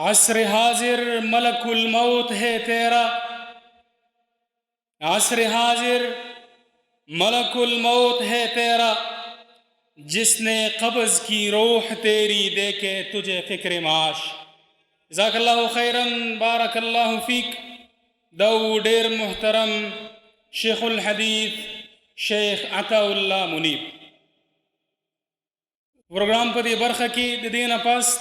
عصر حاضر ملک الموت ہے تیرا، عصر حاضر ملک الموت ہے تیرا، جس نے قبض کی روح تیری دے کے تجھے فکر معاش. جزاک اللہ خیرن، بارک اللہ فیک. دو ډیر محترم شیخ الحدیث شیخ عطا الله منیب. پروګرام په دې برخه کې د دې نه پس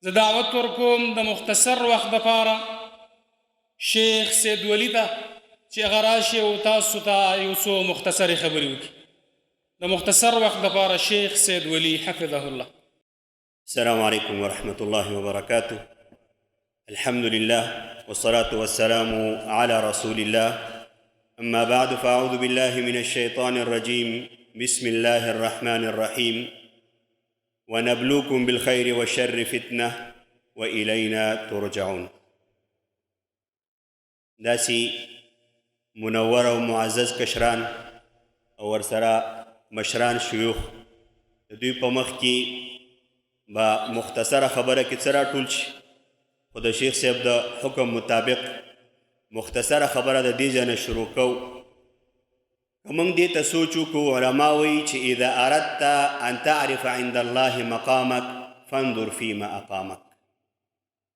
زه دعوت ورکوم د مختصر وخت دپاره شیخ سید ولی ته چې هغه راشي او تاسو ته یو څو مختصرې خبرې وکړي. د مختصر وخت دپاره شیخ سید ولی حفظه الله. السلام عليكم ورحمة الله وبركاته. الحمد لله والصلاة والسلام على رسول الله. أما بعد، فأعوذ بالله من الشيطان الرجيم. بسم الله الرحمن الرحيم. ونبلوكم بالخير والشر فتنة وإلينا ترجعون. داسي منور ومعزز کشران او ورسره مشران شيوخ دوی په مخ کې با مختصره خبره کې څه راټول شي، خو د شیخ صاحب د حکم مطابق مختصره خبره د دې ځای نه شروع کوو. که موږ دې ته سوچ وکړو، علما وایي چې اذا اردت ان تعرف عند الله مقامك فانظر فيما اقامك.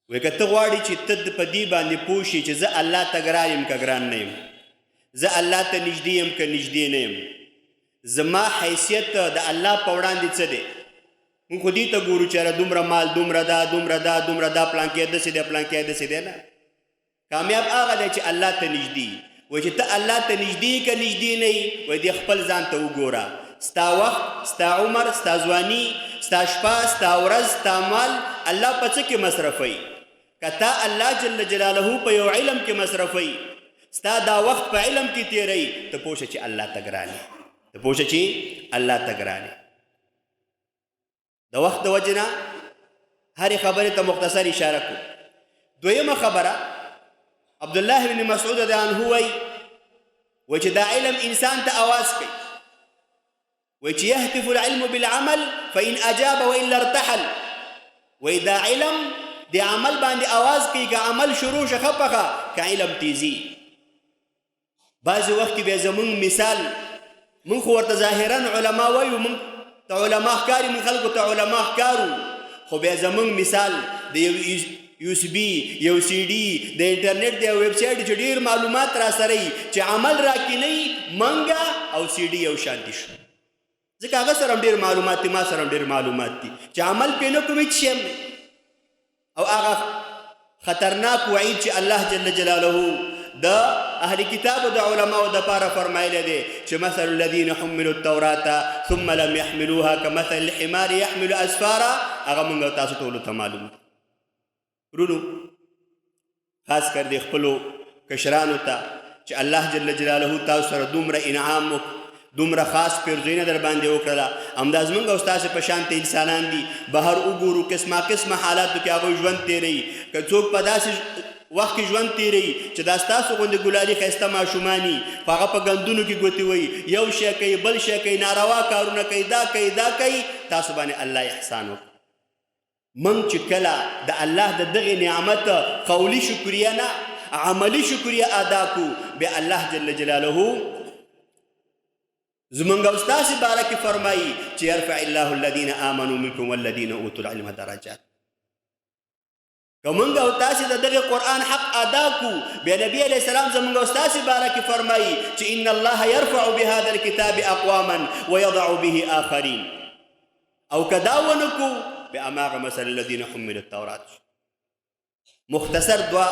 وایي که ته غواړې چې ته په دې باندې پوه شې چې زه الله ته ګران یم که ګران نه یم، زه الله ته نږدې یم که نږدې نه یم، زما حیثیت د الله په وړاندې څه دی. موږ خو دې ته ګورو چې یاره دومره مال دومره دا دومره دا دومره دا پلانکی داسې دی پلانکی داسې دی. نه، کامیاب هغه دی چې الله ته نږدې. وایي چې ته الله ته نږدې که نږدې نه یې، وایي دې خپل ځان ته وګوره. ستا وخت، ستا عمر، ستا ځواني، ستا شپه، ستا ورځ، ستا مال الله په څه کې مصرفوي؟ که تا الله جل جلاله په یو علم کې مصرفوي، ستا دا وخت په علم کې تیروي، ته پوه شه چې الله ته ګران یې، ته پوه شه چې الله ته ګران یې. د وخت د وجې نه هرې خبرې ته مختصر اشاره کړو. دویمه خبره، عبدالله بن مسعود رضی عنه وایي چې دا علم انسان ته آواز کوي، وایي چې یهتف العلم بالعمل فإن أجاب وإلا ارتحل. وایي دا علم د عمل باندې آواز کوي، که عمل شروع شه ښه پخه، که علم تیزي. بعضې وخت کې بیا زمونږ مثال، مونږ خو ورته ظاهرا علما وایو، مونږ ته علما ښکاري، مونږ خلکو ته علما ښکارو، خو بیا زمونږ مثال د یو USB، یو CD، د انټرنیټ د یو ویب سایټ چې ډېر معلومات را سره وي، چې عمل راکې نه وي، منګه او CD یو شانتي شو. ځکه هغه سره هم ډېر معلومات دي، ما سره هم ډېر معلومات دي، چې عمل پرې نه کوم هېڅ شی هم نه. او هغه خطرناک وعید چې الله جل جلاله د اهل کتابو د علماو دپاره فرمایلی دی چې مثل الذین حملوا التوراة ثم لم يحملوها كمثل الحمار يحمل اسفارا. هغه موږ او تاسو ټولو ته معلوم دی. ورونو، خاص کر د خپلو کشرانو ته چې الله جل جلاله تاسو سره دومره انعام وکړو، دومره خاص پیرزوینه در باندې وکړله، همدا زموږ او ستاسې په شانته انسانان دي. بهر وګورو، قسمه قسمه حالاتو کې هغوی ژوند تېروي. که څوک په داسې وخت کې ژوند تېروي چې دا ستاسو غوندې ګلالي ښایسته ماشومان وي، خو هغه په ګندونو کې ګوتې وهي، یو شی کوي بل شی کوي، ناروا کارونه کوي، دا کوي دا کوي. تاسو باندې الله احسان وکړي. موږ چې کله د الله د دغې نعمت قولي شکریه نه عملي شکریه ادا کړو، بیا الله جل جلاله زمونږ او ستاسې باره کې فرمایي چې یرفع الله الذین آمنوا منکم والذین اوتوا العلم درجات. که موږ او تاسې د دغې قرآن حق ادا کړو، بیا نبي علیه السلام زمونږ او ستاسې باره کې فرمایي چې ان الله یرفع بهذا الکتاب اقواما ویضع به آخرین. او که دا ونه کړو، بیا هماغه مثل الذین حملوا التوراة. مختصر دوه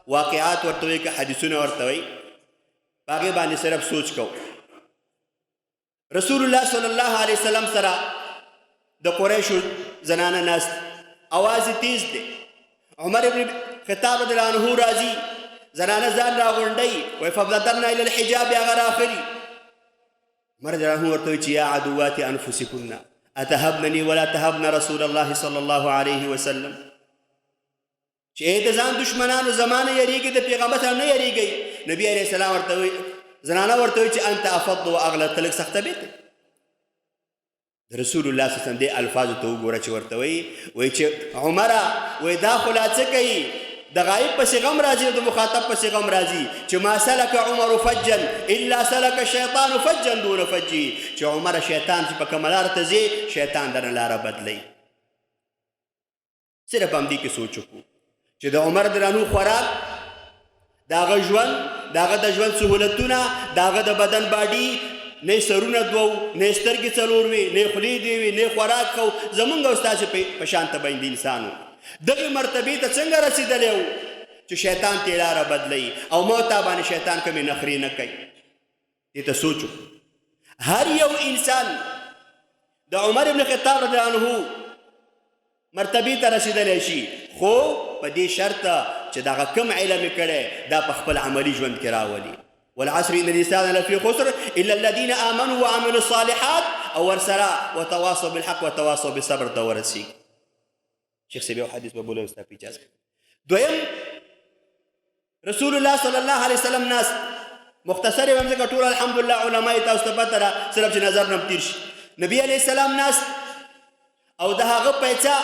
واقعات ورته وایي که حدیثونه ورته وایي، په هغې باندې صرف سوچ کوو. رسول الله صلی الله علیه وسلم سره د قریشو زنانه ناست، اواز تیز دی. عمر ابن خطاب رضی الله عنه راځي، زنانه ځان راغونډوي، وایي فبادرنا الی الحجاب، هغه راغلي. عمر رضی الله عنه ورته وایي چې یا عدوات انفسکن اتهبنني ولا تهبن رسول الله صلی الله علیه وسلم. چې د ځان دشمنانو زمانه یریږي، د پیغمبر سره نه یریږي. نبی علیه السلام ورته وایي، زنانه ورته وایي چې انت افض واغلظ، ته لږ سخته بیته. د رسول الله صلی الله علیه وسلم دې الفاظو ته وګوره چې ورته وایي چې عمره وایي دا خو لا څه کوي د غایب پسې غم راځي او د مخاطب پسې غم راځي چې ما سلک عمر فجا الا سلک الشیطان فجا دون فجي چې عمر شیطان چې په کومه لاره ته ځي شیطان درنه لاره بدلوي. صرف همدې کې سوچ وکړو چې د عمر درانو خوراک د هغه ژوند د هغه د ژوند سهولتونه د هغه د بدن باډي نه سرونه دوو نه سترګې څلور وي نه خولې دوې وي نه خوراک خو زمونږ او ستاسې په شان ته باندې انسان و دغې مرتبې ته څنګه رسېدلی و چې شیطان ترې لاره بدلوي او موته باندې شیطان کومې نخرې نه کوي. دې ته سوچ هر یو انسان د عمر ابن خطاب رضی الله عنه مرتبې ته رسېدلی شي خو په دې شرطه چې دغه کوم علم یې کړی دا په خپل عملي ژوند کې راولي. والعصر ان الانسان لفي خسر الا الذين امنوا وعملوا الصالحات او ورسره وتواصوا بالحق وتواصوا بالصبر ته ورسي. شیخ صاحب یو حدیث به بوله ستا په اجازه. دویم رسول الله صلی الله علیه وسلم ناس مختصر یې هم ځکه ټول الحمدلله علما یې تاسو ته پته ده صرف چې نظر نه م تېر شي. نبي علیه السلام ناس او د هغه پیڅه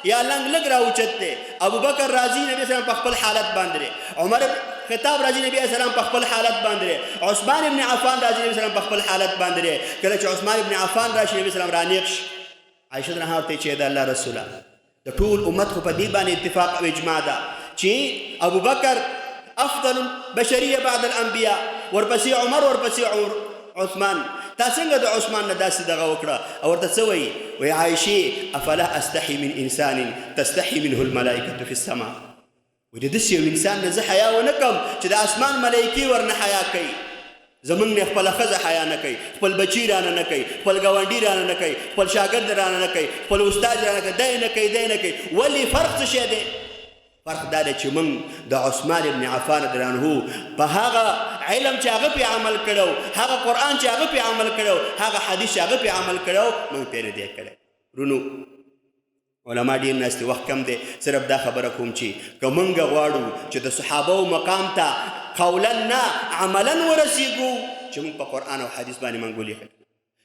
یا لنګ لږ راوچت دی. ابوبکر راضي نبي اسلام په خپل حالت باندې دی. عمر خطاب راضي نبي اسلام په خپل حالت باندې دی. عثمان ابن عفان راضي نبي اسلام په خپل حالت باندې دی. کله چې عثمان ابن عفان راشي نبي اسلام رانیق شي عائشه رضی الله عنها ورته چې د الله رسوله د ټول امت خو په دې باندې اتفاق او اجماع ده چې ابوبکر افضل البشریه بعد الانبیاء ورپسې عمر ورپسې عثمان. تا څنګه د عثمان نه داسې دغه وکړه او ورته څه وایي وایي عایشې افلا استحي من انسان تستحي منه الملائکة فی السماء وایي د داسې یو انسان نه زه حیا ونه کړم چې د اسمان ملایکې ورنه حیا کوي. زمونږ نه خپله ښځه حیا نه کوي خپل بچي رانه نه کوي خپل ګاونډي رانه نه کوي خپل شاګرد رانه نه کوي خپل استاد رانه کوي دی نه کوي دی نه کوي. ولې فرق څه شی دی؟ فرق دا دی چې موږ د عثمان ابن عفان رضی الله عنه په هغه علم چې هغه پې عمل کړی هغه قرآن چې هغه پې عمل کړی هغه حدیث چې هغه پې عمل کړی موږ پې نه دی کړی. رونو علما ډېر ناست دي وخت کم دی صرف دا خبره کوم چې که موږ غواړو چې د صحابو مقام ته قولا نه عملا ورسېږو چې موږ په قرآن او حدیث باندې موږ ولیکل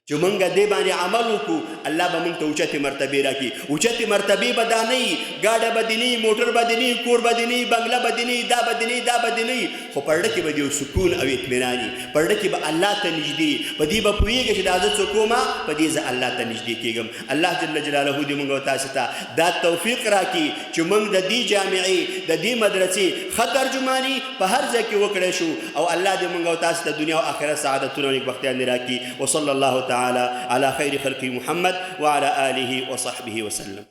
چې موږ دې باندې عمل وکړو الله به موږ ته اوچتې مرتبې راکړي. اوچتې مرتبې به دا نه وي ګاډه به دې نه وي موټر به دې نه وي کور به دې نه وي بنګله به دې نه وي دا به دې نه وي دا به دې نه وي خو په زړه کې به دې یو سکون او اطمینان وي. په زړه کې به الله ته نږدې په دې به پوهېږي چې دا زه څوک وم په دې زه الله ته نږدې کېږم. الله جل جلاله دې موږ او تاسو ته دا توفیق راکړي چې موږ د دې جامعې د دې مدرسې ښه ترجماني په هر ځای کې وکړی شو او الله دې موږ او تاسو ته دنیا او آخرت سعادتونه او نیکبختیانې راکړي. وصلی الله تعالى على خير خلق محمد وعلى آله وصحبه وسلم.